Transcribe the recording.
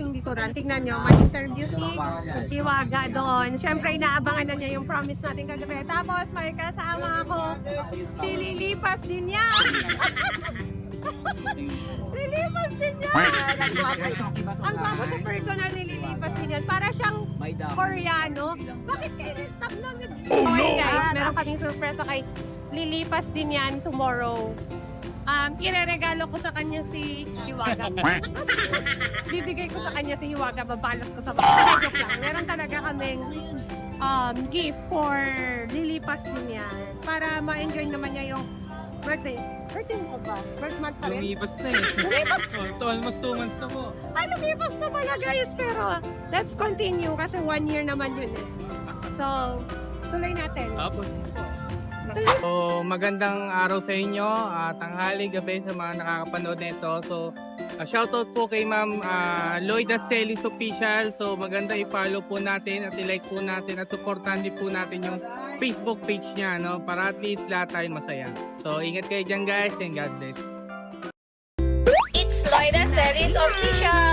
ating likuran. Tingnan nyo, may interview si Hiwaga doon. Siyempre, inaabangan na niya yung promise natin kagabi. Tapos, may kasama ako, si Lilipas din yan. Lilipas din yan. Ang gwapo sa personal ni Lilipas din yan. Para siyang Koreano. Bakit kayo? Tap lang na. Okay guys, meron kaming surpresa kay Lilipas din yan tomorrow. Ireregalo ko sa kanya si Hiwaga. Bibigay ko sa kanya si Hiwaga, babalot ko sa baka. Joke lang. Meron talaga kaming gift for Lilipas din yan. Para ma-enjoy naman niya yung birthday. Birthday mo ba? Birth month pa rin? Lumipas na eh. Lumipas? Almost 2 months na po. Ay, lumipas na pala guys. Pero let's continue kasi 1 year naman yun eh. So, tuloy natin. Tapos. So, magandang araw sa inyo, tanghali, gabi sa mga nakakapanood nito. So, shoutout po kay Ma'am Lloyda Celis Official. So, maganda i-follow po natin at i-like po natin at supportan din po natin yung Facebook page niya, no? Para at least lahat tayo masaya. So, ingat kayo dyan guys and God bless. It's Lloyda Celis Official!